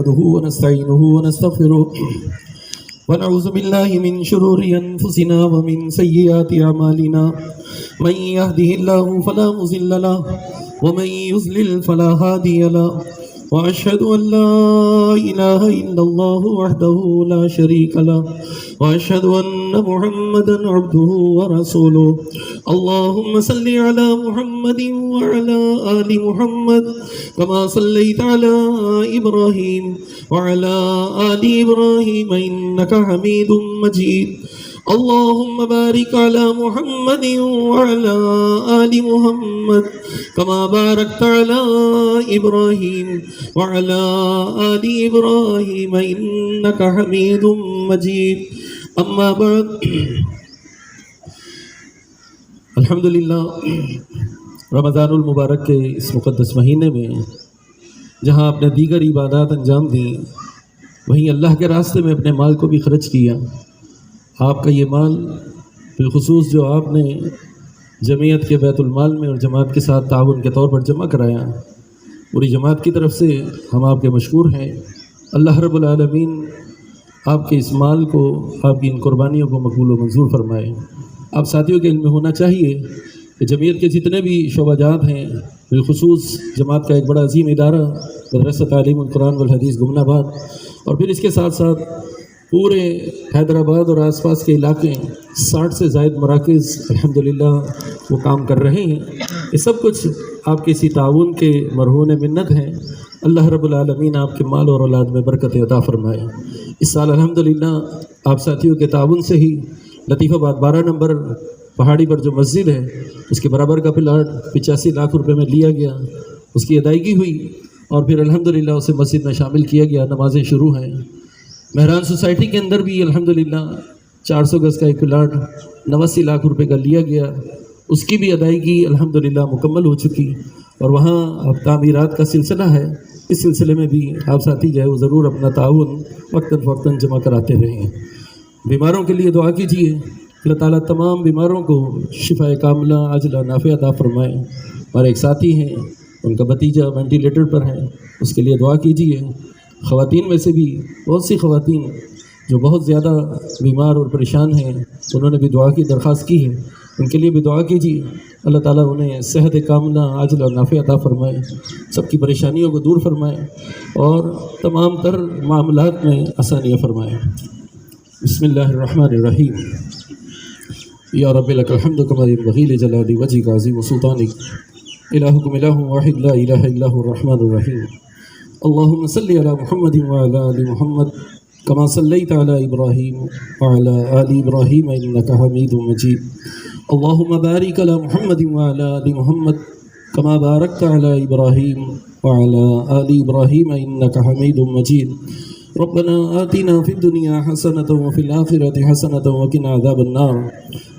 نحمده ونستعينه ونستغفره ونعوذ بالله من شرور أنفسنا ومن سيئات أعمالنا من يهده الله فلا مضل له ومن يضلل فلا هادي له وأشهد أن لا إله إلا الله وحده لا شريك له وأشهد أن محمدا عبده ورسوله اللهم صل على محمد وعلى آل محمد كما صليت على إبراهيم وعلى آل إبراهيم إنك حميد مجيد اللهم بارك على محمد وعلى آل محمد كما باركت على إبراهيم وعلى آل إبراهيم إنك حميد مجيد أما بعد الحمدللہ رمضان المبارک کے اس مقدس مہینے میں جہاں آپ نے دیگر عبادات انجام دیں وہیں اللہ کے راستے میں اپنے مال کو بھی خرچ کیا۔ آپ کا یہ مال بالخصوص جو آپ نے جمعیت کے بیت المال میں اور جماعت کے ساتھ تعاون کے طور پر جمع کرایا، پوری جماعت کی طرف سے ہم آپ کے مشکور ہیں۔ اللہ رب العالمین آپ کے اس مال کو، آپ کی ان قربانیوں کو مقبول و منظور فرمائے۔ آپ ساتھیوں کے علم میں ہونا چاہیے کہ جمعیت کے جتنے بھی شعبہ جات ہیں، بالخصوص جماعت کا ایک بڑا عظیم ادارہ مدرسہ تعلیم القرآن والحدیث گمن آباد، اور پھر اس کے ساتھ ساتھ پورے حیدرآباد اور آس پاس کے علاقے 60 سے زائد مراکز الحمدللہ وہ کام کر رہے ہیں۔ یہ سب کچھ آپ کے اسی تعاون کے مرہون منت ہیں۔ اللہ رب العالمین آپ کے مال اور اولاد میں برکت عطا فرمائے۔ اس سال الحمدللہ آپ ساتھیوں کے تعاون سے ہی لطیف آباد 12 نمبر پہاڑی پر جو مسجد ہے اس کے برابر کا پلاٹ 85 لاکھ روپے میں لیا گیا، اس کی ادائیگی ہوئی اور پھر الحمدللہ اسے مسجد میں شامل کیا گیا۔ نمازیں شروع ہیں۔ مہران سوسائٹی کے اندر بھی الحمدللہ 400 گز کا ایک پلاٹ 89 لاکھ روپے کا لیا گیا، اس کی بھی ادائیگی الحمدللہ مکمل ہو چکی، اور وہاں اب تعمیرات کا سلسلہ ہے۔ اس سلسلے میں بھی آپ ساتھی جو ہے وہ ضرور اپنا تعاون وقتاً فوقتاً جمع کراتے رہیں۔ بیماروں کے لیے دعا کیجیے، اللہ تعالیٰ تمام بیماروں کو شفا کاملہ عاجلہ نافع عطا فرمائے۔ ہمارے ایک ساتھی ہیں، ان کا بھتیجا وینٹیلیٹر پر ہے، اس کے لیے دعا کیجیے۔ خواتین میں سے بھی بہت سی خواتین جو بہت زیادہ بیمار اور پریشان ہیں، انہوں نے بھی دعا کی درخواست کی ہے، ان کے لیے بھی دعا کیجیے۔ اللہ تعالیٰ انہیں صحت کاملہ عاجلہ نافع عطا فرمائے، سب کی پریشانیوں کو دور فرمائے اور تمام تر معاملات میں آسانیاں فرمائے۔ بسم اللہ الرحمن الرحیم۔ یا رب لک الحمد کما ینبغی لجلال وجهک عظیم سلطانک، الہکم الہ واحد لا الہ الا هو الرحمن الرحیم۔ اللهم صل على محمد وعلى آل محمد كما صليت على إبراهيم وعلى آل إبراهيم إنك حميد مجيد۔ اللهم بارك على محمد وعلى آل محمد كما باركت على إبراهيم وعلى آل إبراهيم إنك حميد مجيد۔ ربنا آتنا في الدنيا حسنة وفي الآخرة حسنة وقنا عذاب النار۔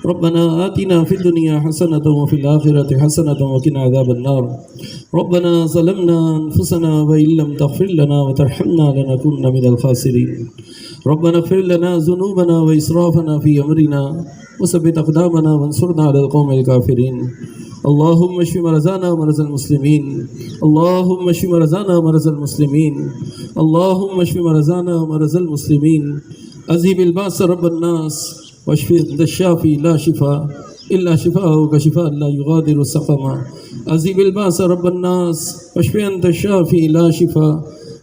ربنا آتنا في الدنيا حسنة وفي الآخرة حسنة وقنا عذاب النار۔ ربنا ظلمنا أنفسنا وإن لم تغفر لنا وترحمنا لنكونن من الخاسرين۔ ربنا اغفر لنا ذنوبنا وإسرافنا في أمرنا وثبت أقدامنا وانصرنا على القوم الكافرين۔ اللهم اشف مرضانا ومرضى المسلمين، اللهم اشف مرضانا ومرضى المسلمين، اللهم اشف مرضانا ومرضى المسلمين، اذهب الباس رب الناس واشف انت الشافي لا شفاء الا شفاءك شفاء لا يغادر سقما، اذهب الباس رب الناس واشف انت الشافي لا شفاء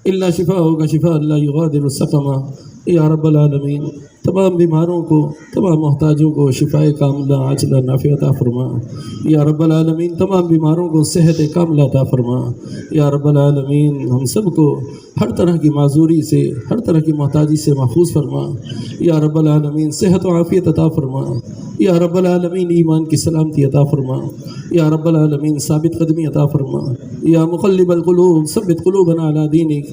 الا شفاءك شفاء لا يغادر سقما۔ یا رب العالمین تمام بیماروں کو، تمام محتاجوں کو شفاء کاملہ عاجلہ نافع عطا فرما۔ یا رب العالمین تمام بیماروں کو صحت کاملہ عطا فرما۔ یا رب العالمین ہم سب کو ہر طرح کی معذوری سے، ہر طرح کی محتاجی سے محفوظ فرما۔ یا رب العالمین صحت و عافیت عطا فرما۔ یا رب العالمین ایمان کی سلامتی عطا فرما۔ یا رب العالمین ثابت قدمی عطا فرما۔ یا مقلب القلوب ثبت قلوبنا على دینک،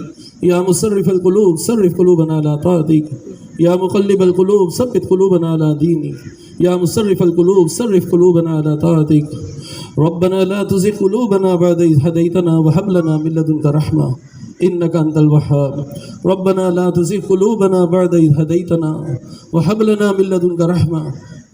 یا مصرف القلوب صرف قلوبنا على طاعتک، یا مقلب القلوب ثبت قلوبنا على دینک، یا مصرف القلوب صرف قلوبنا على طاعتک۔ ربنا لا تزغ قلوبنا بعد إذ هديتنا وهب لنا من لدنك رحمة إنك أنت الوهاب۔ ربنا لا تزغ قلوبنا بعد إذ هديتنا وهب لنا من لدنك رحمة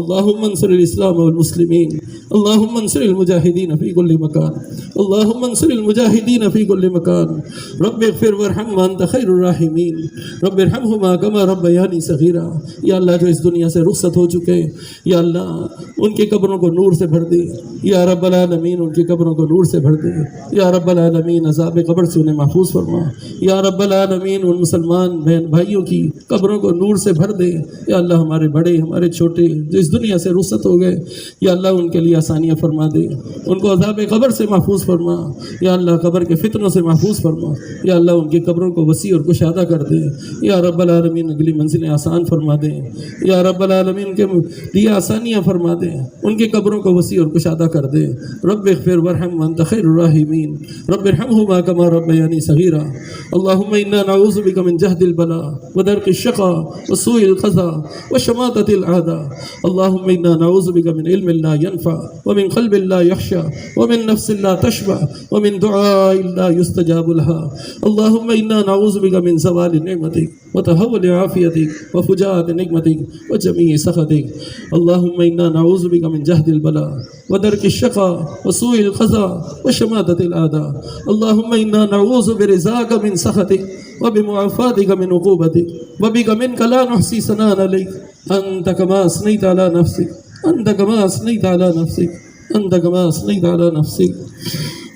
اللہم انصر الاسلام والمسلمین اللہم انصر المجاہدین فی کل مکان اللہم انصر المجاہدین فی کل مکان رب اغفر وارحم وانت خیر الراحمین رب ارحمہما کما ربیانی صغیرا۔ یا اللہ جو اس دنیا سے رخصت ہو چکے یا اللہ ان کی قبروں کو نور سے بھر دے یا رب العالمین، ان کی قبروں کو نور سے بھر دے یا رب العالمین، عذاب قبر سے انہیں محفوظ فرما یا رب العالمین، ان مسلمان بہن بھائیوں کی قبروں کو نور سے بھر دے یا اللہ، ہمارے بڑے ہمارے چھوٹے جو اس دنیا سے رخصت ہو گئے یا اللہ ان کے لیے آسانیاں فرما دے، ان کو عذاب قبر سے محفوظ فرما یا اللہ، قبر کے فتنوں سے محفوظ فرما یا اللہ، ان کی قبروں کو وسیع اور کشادہ کر دے یا رب العالمین، اگلی منزلیں آسان فرما دے یا رب العالمین، ان کے لیے آسانیاں فرما دے، ان کی قبروں کو وسیع اور کشادہ کر دے۔ رب اغفر وارحم وانت خیر الراحمین رب ارحمہما کما ربیانی صغیرا۔ اللہم انا نعوذ بک من جہد البلاء ودرک الشقاء وسوء القضاء وشماتة الأعداء۔ اللہم انا نعوذ بک من علم لا ينفع ومن قلب لا يخشع ومن نفس لا تشبع ومن دعاء لا يستجاب لها۔ اللہم انا نعوذ بک من زوال نعمتک وتحول عافیتک وفجاءة نقمتک وجمیع سخطک۔ اللہم انا نعوذ بک من جہد البلاء ودرک الشقاء وسوء القضاء وشماتة الأعداء۔ اللہم انا نعوذ برضاک من سخطک وبمعافاتک من عقوبتک وبک منک لا نحصی ثناء علیک انت کما اثنیت علی نفسک انت کما اثنیت علی نفسک انت کما اثنیت علی نفسک۔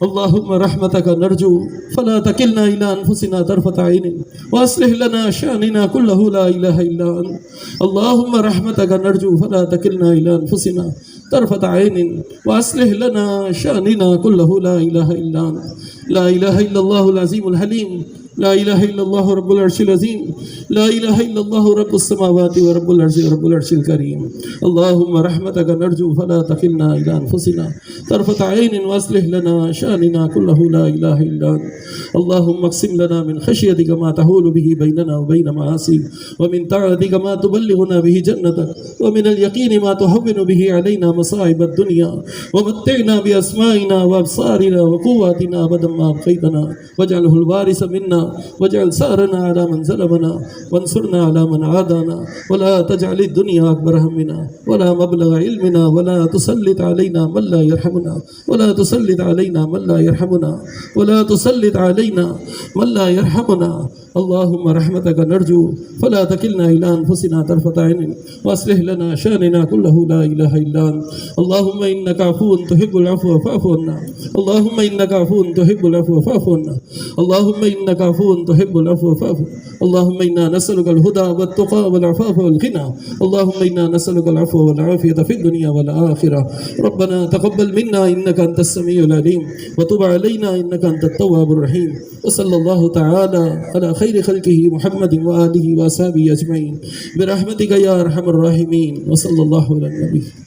اللہم رحمتک نرجو فلا تکلنا الی انفسنا طرفۃ عین واصلح لنا شأننا کلہ لا الہ الا انت۔ اللہم رحمتک نرجو فلا تکلنا الی انفسنا طرفۃ عین واصلح لنا شأننا کلہ لا الہ الا انت۔ لا الہ الا اللہ العظیم الحلیم لا الہ الا اللہ رب العرش العظیم لا الہ الا اللہ رب السماوات ورب العرش رب العرش الکریم۔ اللہم رحمتک نرجو فلا تکلنا الی انفسنا طرفۃ عین واصلح لنا شأننا کلہ لا الہ الا انت۔ اللہم اقسم لنا من خشیتک ما تحول به بیننا وبین معاصیک ومن طاعتک ما تبلغنا به جنتک ومن الیقین ما تهون به علینا مصائب الدنیا ومتعنا باسمائنا وابصارنا وقواتنا ابدا ما ابقیتنا واجعله الوارث منا واجعل ثارنا على من ظلمنا وانصرنا على من عادانا ولا تجعل الدنيا أكبر همنا ولا مبلغ علمنا ولا تسلط علينا من لا يرحمنا ولا تسلط علينا من لا يرحمنا ولا تسلط علينا من لا يرحمنا۔ اللهم رحمتك نرجو فلا تكلنا إلى أنفسنا طرفة عين واصلح لنا شأننا كله لا إله إلا أنت۔ اللهم إنك عفو تحب العفو فاعف عنا اللهم إنك عفو تحب العفو فاعف عنا اللهم إنك عفو تحب العفو فاعف اللهم إنا نسألك الهدى والتقى والعفاف والغنى اللهم إنا نسألك العفو والعافية في الدنيا والآخرة۔ ربنا تقبل منا إنك أنت السميع العليم وتب علينا إنك أنت التواب الرحيم، وصلى الله تعالى على خير خلقه محمد وآله وأصحابه أجمعين برحمتك يا أرحم الراحمين، وصلى الله على النبي۔